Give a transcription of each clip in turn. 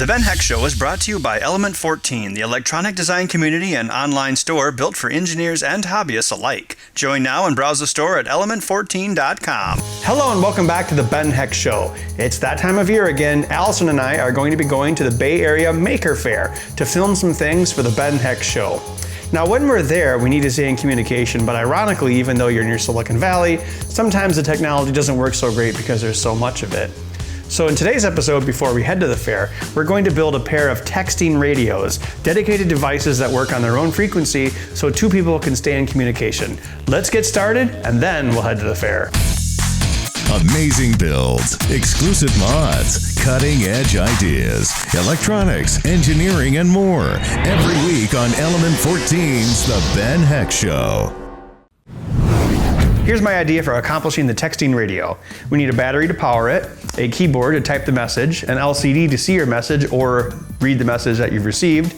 The Ben Heck Show is brought to you by Element 14, the electronic design community and online store built for engineers and hobbyists alike. Join now and browse the store at element14.com. Hello and welcome back to the Ben Heck Show. It's that time of year again. Alyson and I are going to be going to the Bay Area Maker Faire to film some things for the Ben Heck Show. Now when we're there, we need to stay in communication, but ironically, even though you're near Silicon Valley, sometimes the technology doesn't work so great because there's so much of it. So in today's episode, before we head to the fair, we're going to build a pair of texting radios, dedicated devices that work on their own frequency so two people can stay in communication. Let's get started and then we'll head to the fair. Amazing builds, exclusive mods, cutting-edge ideas, electronics, engineering, and more. Every week on Element 14's The Ben Heck Show. Here's my idea for accomplishing the texting radio. We need a battery to power it, a keyboard to type the message, an LCD to see your message or read the message that you've received,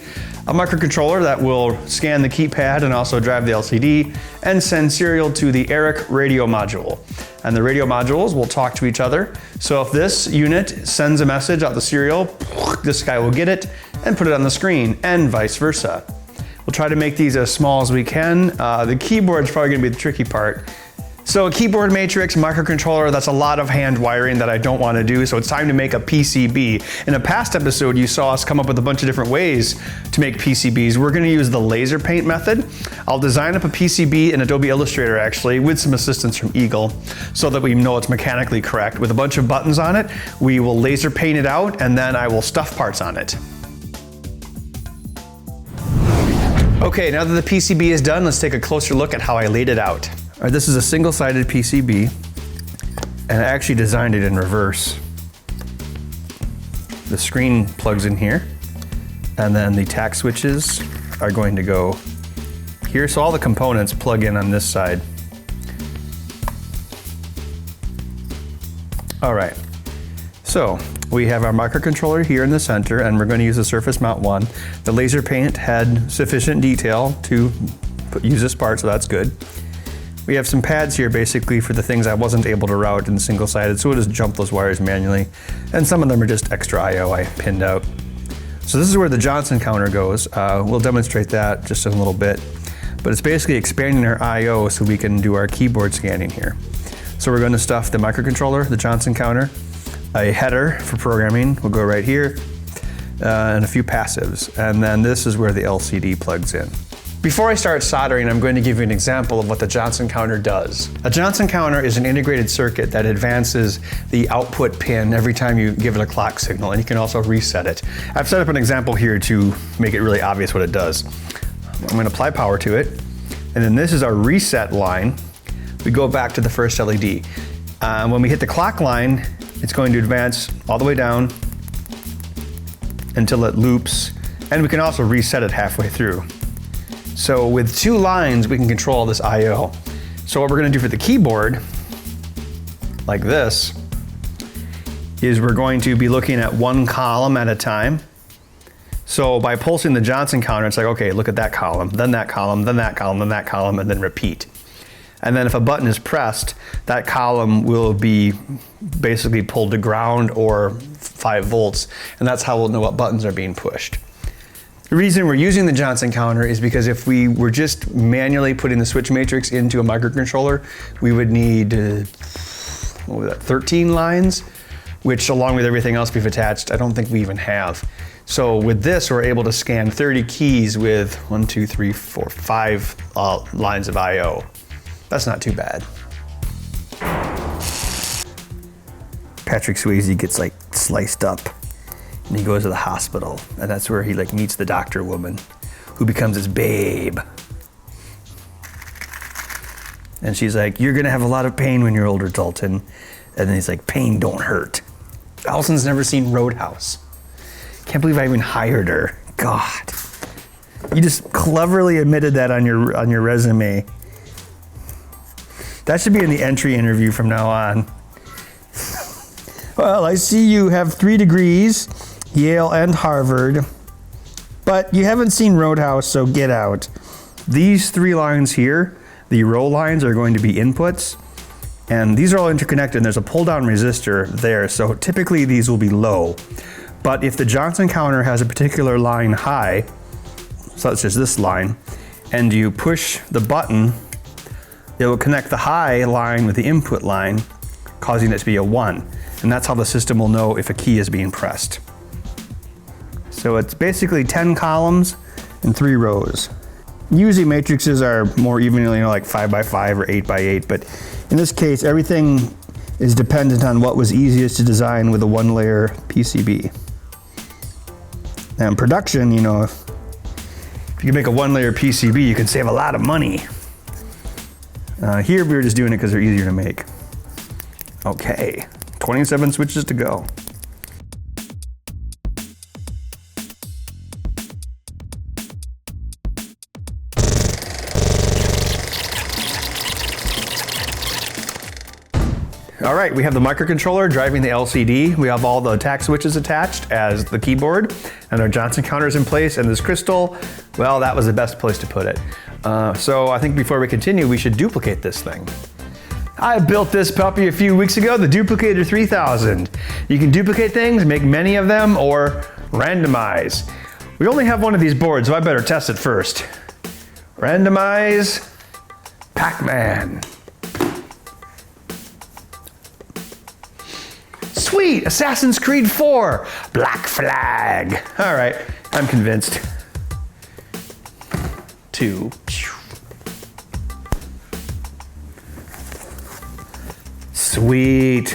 a microcontroller that will scan the keypad and also drive the LCD, and send serial to the ERIC radio module. And the radio modules will talk to each other. So if this unit sends a message out the serial, this guy will get it and put it on the screen, and vice versa. We'll try to make these as small as we can. The keyboard's probably gonna be the tricky part. So a keyboard matrix, microcontroller, that's a lot of hand wiring that I don't want to do, so it's time to make a PCB. In a past episode, you saw us come up with a bunch of different ways to make PCBs. We're going to use the laser paint method. I'll design up a PCB in Adobe Illustrator actually, with some assistance from Eagle, so that we know it's mechanically correct. With a bunch of buttons on it, we will laser paint it out, and then I will stuff parts on it. Okay, now that the PCB is done, let's take a closer look at how I laid it out. All right, this is a single-sided PCB, and I actually designed it in reverse. The screen plugs in here, and then the tact switches are going to go here, so all the components plug in on this side. All right, so we have our microcontroller here in the center, and we're going to use the surface mount one. The laser paint had sufficient detail to use this part, so that's good. We have some pads here basically for the things I wasn't able to route in single-sided, so we'll just jump those wires manually. And some of them are just extra I/O I pinned out. So this is where the Johnson counter goes. We'll demonstrate that just in a little bit. But it's basically expanding our I/O so we can do our keyboard scanning here. So we're going to stuff the microcontroller, the Johnson counter, a header for programming will go right here, and a few passives. And then this is where the LCD plugs in. Before I start soldering, I'm going to give you an example of what the Johnson counter does. A Johnson counter is an integrated circuit that advances the output pin every time you give it a clock signal, and you can also reset it. I've set up an example here to make it really obvious what it does. I'm going to apply power to it, and then this is our reset line. We go back to the first LED. When we hit the clock line, it's going to advance all the way down until it loops, and we can also reset it halfway through. So with two lines, we can control this I/O. So what we're going to do for the keyboard, like this, is we're going to be looking at one column at a time. So by pulsing the Johnson counter, it's like, okay, look at that column, then that column, then that column, then that column, and then repeat. And then if a button is pressed, that column will be basically pulled to ground or 5 volts, and that's how we'll know what buttons are being pushed. The reason we're using the Johnson counter is because if we were just manually putting the switch matrix into a microcontroller, we would need 13 lines, which along with everything else we've attached, I don't think we even have. So with this, we're able to scan 30 keys with 1, 2, 3, 4, 5 lines of I/O. That's not too bad. Patrick Swayze gets like sliced up. And he goes to the hospital, and that's where he like meets the doctor woman who becomes his babe. And she's like, you're gonna have a lot of pain when you're older, Dalton. And then he's like, pain don't hurt. Allison's never seen Roadhouse. Can't believe I even hired her. God. You just cleverly admitted that on your resume. That should be in the entry interview from now on. Well, I see you have 3 degrees. Yale and Harvard, but you haven't seen Roadhouse, so get out. These 3 lines here, the row lines are going to be inputs, and these are all interconnected, and there's a pull-down resistor there, so typically these will be low. But if the Johnson counter has a particular line high, such as this line, and you push the button, it will connect the high line with the input line, causing it to be a 1. And that's how the system will know if a key is being pressed. So it's basically 10 columns and 3 rows. Usually matrices are more evenly, like 5x5 or 8x8, but in this case, everything is dependent on what was easiest to design with a 1-layer PCB. Now in production, if you can make a 1-layer PCB, you can save a lot of money. Here we were just doing it because they're easier to make. Okay, 27 switches to go. All right, we have the microcontroller driving the LCD. We have all the tact switches attached as the keyboard, and our Johnson counter is in place, and this crystal, well, that was the best place to put it. So I think before we continue, we should duplicate this thing. I built this puppy a few weeks ago, the Duplicator 3000. You can duplicate things, make many of them, or randomize. We only have one of these boards, so I better test it first. Randomize Pac-Man. Sweet, Assassin's Creed 4, Black Flag. All right, I'm convinced. 2. Sweet.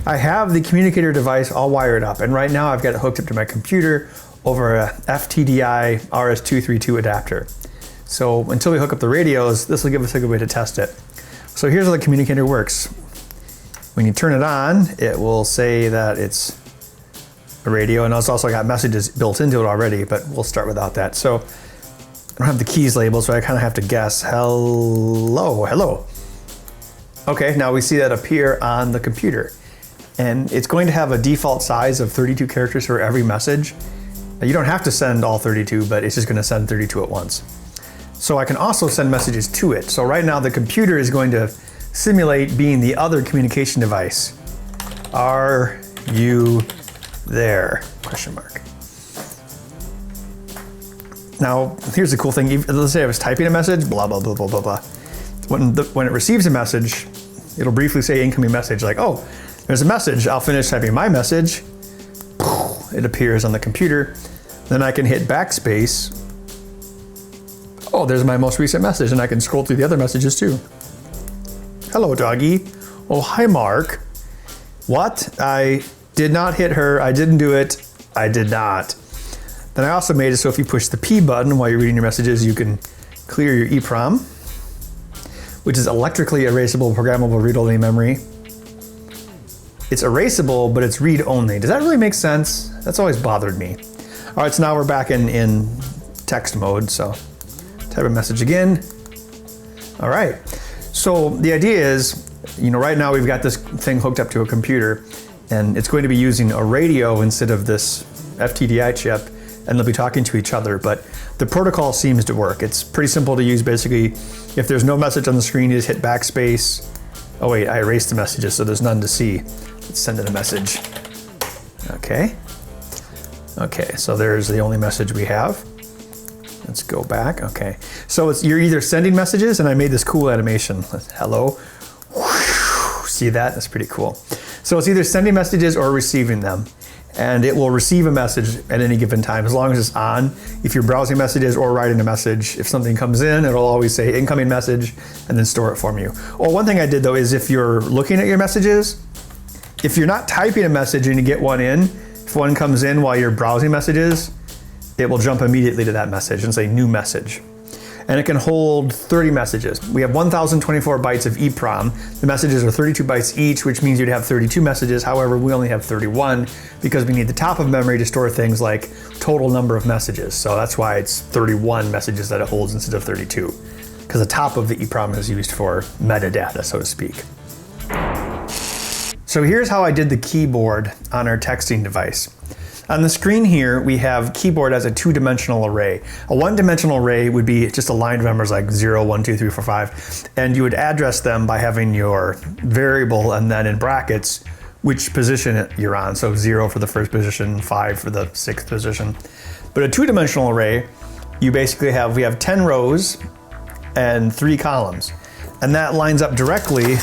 I have the communicator device all wired up, and right now I've got it hooked up to my computer over a FTDI RS232 adapter. So until we hook up the radios, this will give us a good way to test it. So here's how the communicator works. When you turn it on, it will say that it's a radio, and it's also got messages built into it already, but we'll start without that. So I don't have the keys labeled, so I kind of have to guess. Hello. Okay, now we see that appear on the computer. And it's going to have a default size of 32 characters for every message. Now, you don't have to send all 32, but it's just going to send 32 at once. So I can also send messages to it. So right now the computer is going to simulate being the other communication device. Are you there? Question mark. Now, here's the cool thing. Let's say I was typing a message, blah, blah, blah, blah, blah, blah. When it receives a message, it'll briefly say incoming message, like, oh, there's a message. I'll finish typing my message. It appears on the computer. Then I can hit backspace. Oh, there's my most recent message, and I can scroll through the other messages too. Hello, doggy. Oh, hi, Mark. What? I did not hit her. I didn't do it. I did not. Then I also made it so if you push the P button while you're reading your messages, you can clear your EEPROM, which is electrically erasable, programmable read-only memory. It's erasable, but it's read-only. Does that really make sense? That's always bothered me. All right, so now we're back in text mode, so type a message again. All right. So the idea is, right now we've got this thing hooked up to a computer, and it's going to be using a radio instead of this FTDI chip, and they'll be talking to each other, but the protocol seems to work. It's pretty simple to use. Basically, if there's no message on the screen, you just hit backspace. Oh wait, I erased the messages, so there's none to see. Let's send it a message. Okay, so there's the only message we have. Let's go back. Okay, so you're either sending messages, and I made this cool animation. Hello. See that? That's pretty cool. So it's either sending messages or receiving them, and it will receive a message at any given time as long as it's on. If you're browsing messages or writing a message, if something comes in, it'll always say incoming message and then store it for you. Or one thing I did though is if you're looking at your messages, if you're not typing a message and you get one in, if one comes in while you're browsing messages, it will jump immediately to that message and say new message. And it can hold 30 messages. We have 1,024 bytes of EEPROM. The messages are 32 bytes each, which means you'd have 32 messages. However, we only have 31 because we need the top of memory to store things like total number of messages. So that's why it's 31 messages that it holds instead of 32, because the top of the EEPROM is used for metadata, so to speak. So here's how I did the keyboard on our texting device. On the screen here, we have keyboard as a two-dimensional array. A one-dimensional array would be just a line of numbers like 0, 1, 2, 3, 4, 5, and you would address them by having your variable and then in brackets which position you're on. So 0 for the first position, 5 for the 6th position. But a two-dimensional array, we have 10 rows and 3 columns. And that lines up directly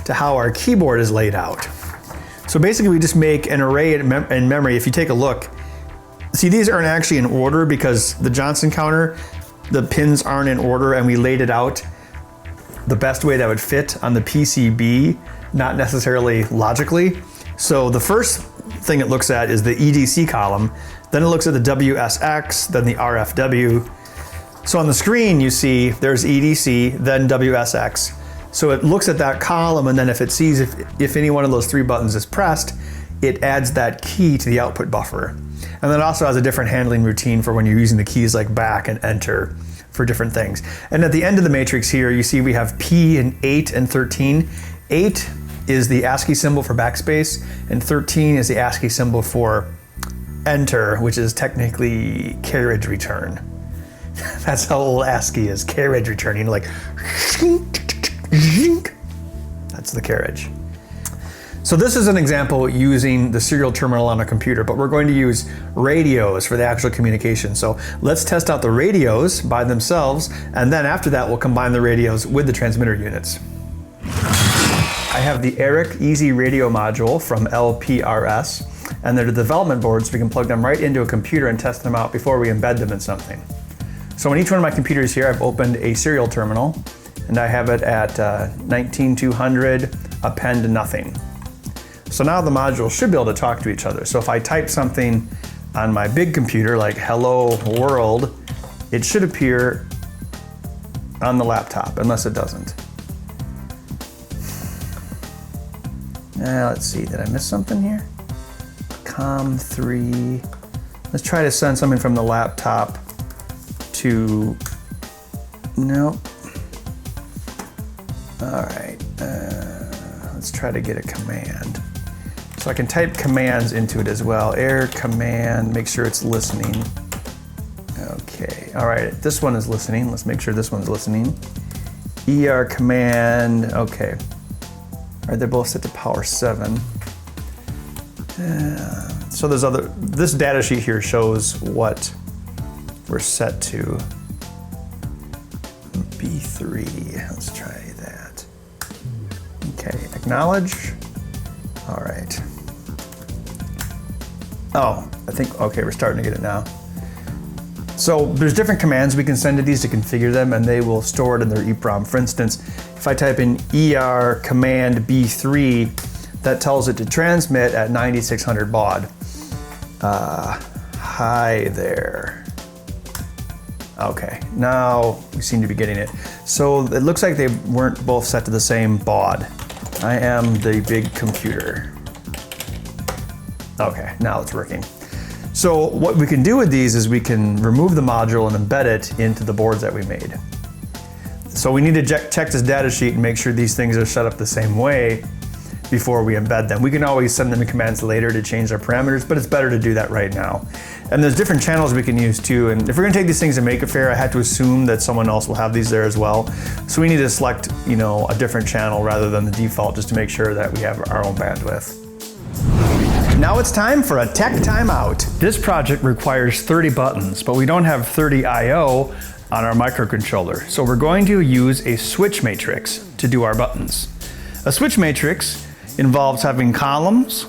to how our keyboard is laid out. So basically we just make an array in memory. If you take a look, see, these aren't actually in order because the Johnson counter, the pins aren't in order, and we laid it out the best way that would fit on the PCB, not necessarily logically. So the first thing it looks at is the EDC column, then it looks at the WSX, then the RFW. So on the screen you see there's EDC, then WSX. So it looks at that column, and then if it sees if any one of those 3 buttons is pressed, it adds that key to the output buffer. And then it also has a different handling routine for when you're using the keys like back and enter for different things. And at the end of the matrix here, you see we have P and 8 and 13. 8 is the ASCII symbol for backspace, and 13 is the ASCII symbol for enter, which is technically carriage return. That's how old ASCII is, carriage returning, like that's the carriage. So this is an example using the serial terminal on a computer, but we're going to use radios for the actual communication. So let's test out the radios by themselves, and then after that we'll combine the radios with the transmitter units. I have the ERIC Easy Radio module from LPRS, and they're the development boards, so we can plug them right into a computer and test them out before we embed them in something. So on each one of my computers here, I've opened a serial terminal, and I have it at 19200, append to nothing. So now the modules should be able to talk to each other. So if I type something on my big computer, like hello world, it should appear on the laptop, unless it doesn't. Let's see, did I miss something here? COM3. Let's try to send something from the laptop to, nope. All right, let's try to get a command. So I can type commands into it as well. Air command, make sure it's listening. Okay, all right, this one is listening. Let's make sure this one's listening. ER command, okay. All right, they're both set to power 7. So this data sheet here shows what we're set to. B3, let's try that. Okay, acknowledge. All right. Oh, I think, okay, we're starting to get it now. So there's different commands we can send to these to configure them, and they will store it in their EEPROM. For instance, if I type in ER command B3, that tells it to transmit at 9600 baud. Hi there. Okay, now we seem to be getting it. So it looks like they weren't both set to the same baud. I am the big computer. Okay, now it's working. So what we can do with these is we can remove the module and embed it into the boards that we made. So we need to check this data sheet and make sure these things are set up the same way before we embed them. We can always send them commands later to change their parameters, but it's better to do that right now. And there's different channels we can use too. And if we're gonna take these things to Maker Faire, I had to assume that someone else will have these there as well. So we need to select, a different channel rather than the default, just to make sure that we have our own bandwidth. Now it's time for a tech timeout. This project requires 30 buttons, but we don't have 30 I/O on our microcontroller. So we're going to use a switch matrix to do our buttons. A switch matrix involves having columns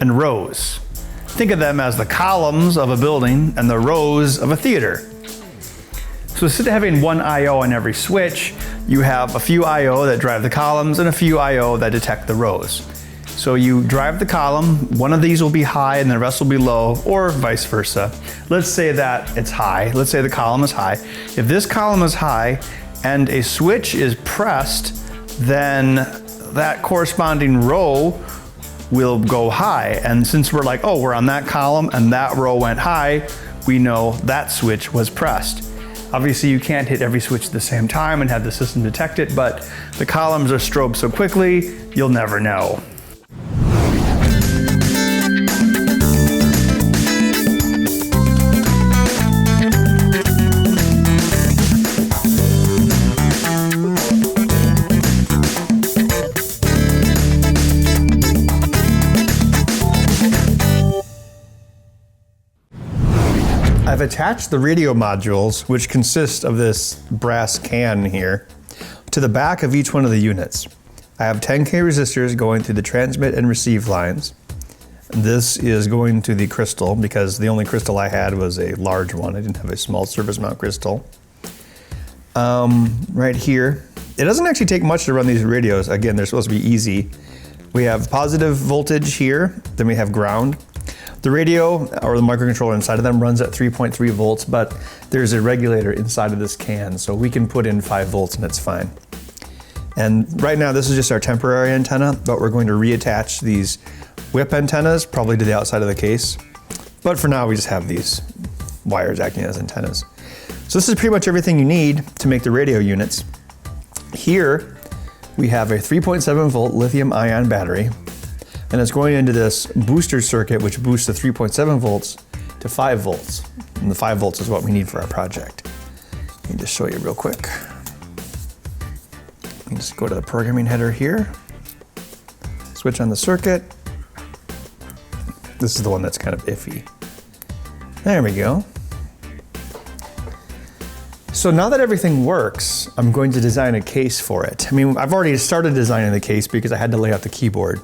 and rows. Think of them as the columns of a building and the rows of a theater. So instead of having one I/O on every switch, you have a few I/O that drive the columns and a few I/O that detect the rows. So you drive the column, one of these will be high and the rest will be low, or vice versa. Let's say that it's high. Let's say the column is high. If this column is high and a switch is pressed, then that corresponding row will go high. And since we're like, oh, we're on that column and that row went high, we know that switch was pressed. Obviously, you can't hit every switch at the same time and have the system detect it, but the columns are strobed so quickly, you'll never know. I've attached the radio modules, which consist of this brass can here, to the back of each one of the units. I have 10K resistors going through the transmit and receive lines. This is going to the crystal because the only crystal I had was a large one. I didn't have a small surface mount crystal. Right here, it doesn't actually take much to run these radios. Again, they're supposed to be easy. We have positive voltage here, then we have ground. The radio or the microcontroller inside of them runs at 3.3 volts, but there's a regulator inside of this can, so we can put in 5 volts and it's fine. And right now this is just our temporary antenna, but we're going to reattach these whip antennas probably to the outside of the case. But for now we just have these wires acting as antennas. So this is pretty much everything you need to make the radio units. Here we have a 3.7 volt lithium ion battery, and it's going into this booster circuit which boosts the 3.7 volts to 5 volts. And the 5 volts is what we need for our project. Let me just show you real quick. You just go to the programming header here, switch on the circuit. This is the one that's kind of iffy. There we go. So now that everything works, I'm going to design a case for it. I mean, I've already started designing the case because I had to lay out the keyboard.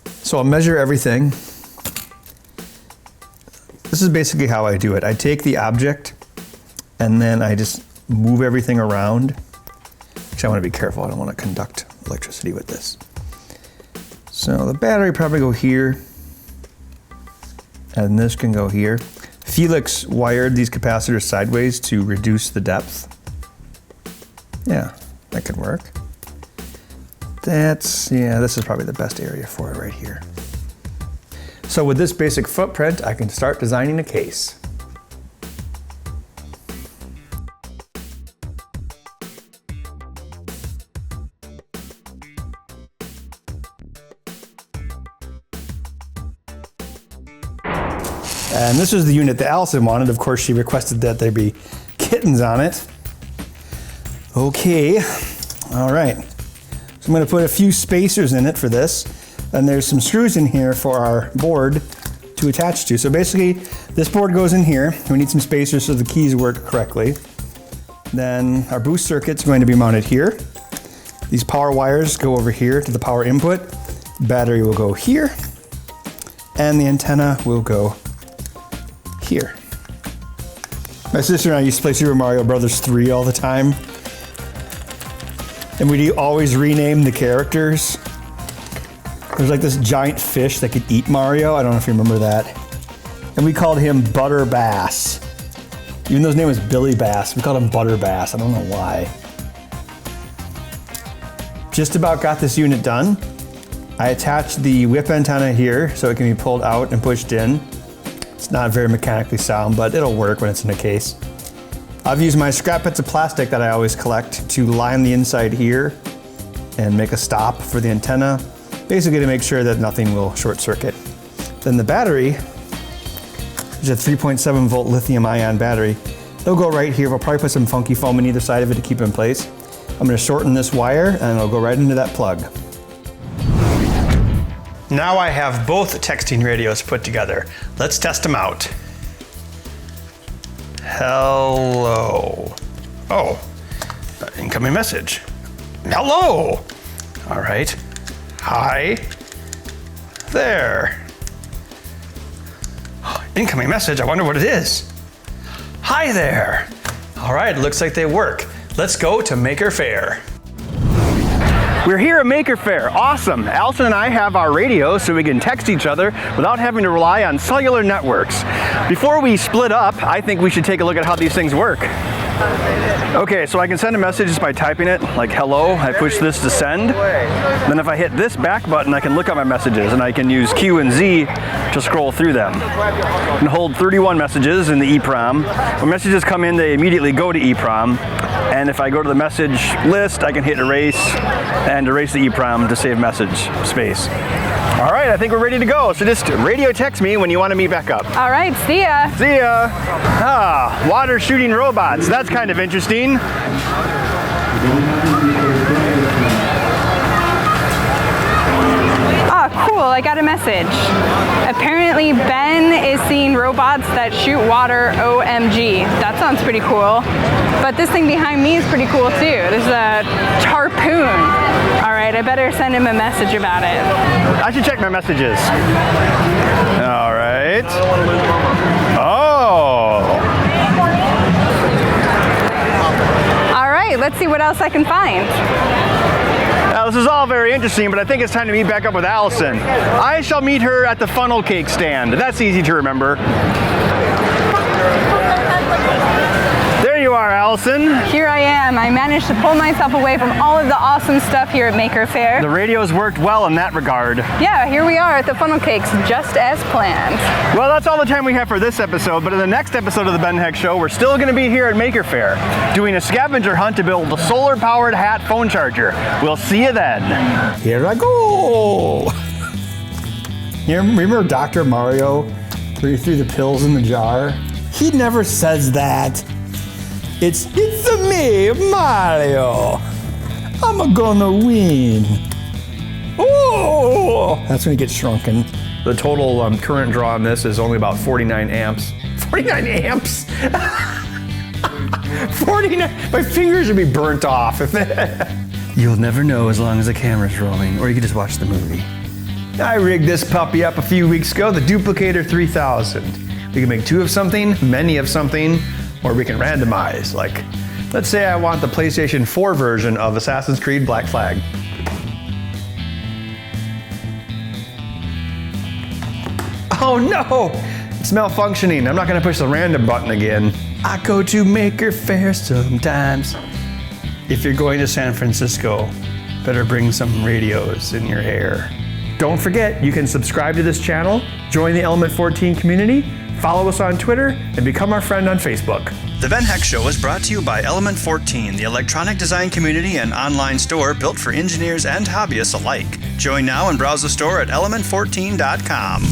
So I'll measure everything. This is basically how I do it. I take the object and then I just move everything around. Actually, I want to be careful. I don't want to conduct electricity with this. So the battery probably go here, and this can go here. Felix wired these capacitors sideways to reduce the depth. Yeah, that could work. This is probably the best area for it right here. So with this basic footprint, I can start designing a case. And this is the unit that Alyson wanted. Of course, she requested that there be kittens on it. Okay, all right. So I'm gonna put a few spacers in it for this. And there's some screws in here for our board to attach to. So basically, this board goes in here. We need some spacers so the keys work correctly. Then our boost circuit's going to be mounted here. These power wires go over here to the power input. Battery will go here. And the antenna will go here. My sister and I used to play Super Mario Bros. 3 all the time. And we'd always rename the characters. There's like this giant fish that could eat Mario. I don't know if you remember that. And we called him Butter Bass. Even though his name was Billy Bass, we called him Butter Bass. I don't know why. Just about got this unit done. I attached the whip antenna here so it can be pulled out and pushed in. It's not very mechanically sound, but it'll work when it's in a case. I've used my scrap bits of plastic that I always collect to line the inside here and make a stop for the antenna, basically to make sure that nothing will short circuit. Then the battery, which is a 3.7 volt lithium ion battery, it'll go right here. We'll probably put some funky foam on either side of it to keep it in place. I'm gonna shorten this wire and it'll go right into that plug. Now I have both texting radios put together. Let's test them out. Hello. Oh, incoming message. Hello. All right. Hi. There. Incoming message. I wonder what it is. Hi there. All right, looks like they work. Let's go to Maker Faire. We're here at Maker Faire. Awesome. Alyson and I have our radios so we can text each other without having to rely on cellular networks. Before we split up, I think we should take a look at how these things work. Okay, so I can send a message just by typing it, like hello. I push this to send. Then if I hit this back button, I can look at my messages and I can use Q and Z to scroll through them. I can hold 31 messages in the EEPROM. When messages come in, they immediately go to EEPROM. And if I go to the message list, I can hit erase and erase the EEPROM to save message space. All right, I think we're ready to go. So just radio text me when you want to meet back up. All right, see ya. See ya. Ah, water shooting robots. That's kind of interesting. Ah, cool, I got a message. Apparently Ben is seeing robots that shoot water. OMG. That sounds pretty cool. But this thing behind me is pretty cool too. There's a harpoon. All right, I better send him a message about it. I should check my messages. All right. Oh. All right, let's see what else I can find. Now, this is all very interesting, but I think it's time to meet back up with Alyson. I shall meet her at the funnel cake stand. That's easy to remember. There you are, Alyson. Here I am. I managed to pull myself away from all of the awesome stuff here at Maker Faire. The radios worked well in that regard. Yeah, here we are at the funnel cakes, just as planned. Well, that's all the time we have for this episode, but in the next episode of the Ben Heck Show, we're still going to be here at Maker Faire, doing a scavenger hunt to build a solar-powered hat phone charger. We'll see you then. Here I go. You remember Dr. Mario, where he threw the pills in the jar? He never says that. It's me, Mario. I'm gonna win. Oh! That's gonna get shrunken. The total current draw on this is only about 49 amps. 49 amps? 49? My fingers would be burnt off. You'll never know as long as the camera's rolling, or you can just watch the movie. I rigged this puppy up a few weeks ago, the Duplicator 3000. We can make two of something, many of something, or we can randomize. Like, let's say I want the PlayStation 4 version of Assassin's Creed Black Flag. Oh no! It's malfunctioning. I'm not gonna push the random button again. I go to Maker Faire sometimes. If you're going to San Francisco, better bring some radios in your hair. Don't forget, you can subscribe to this channel, join the Element 14 community, follow us on Twitter, and become our friend on Facebook. The Ben Heck Show is brought to you by Element 14, the electronic design community and online store built for engineers and hobbyists alike. Join now and browse the store at element14.com.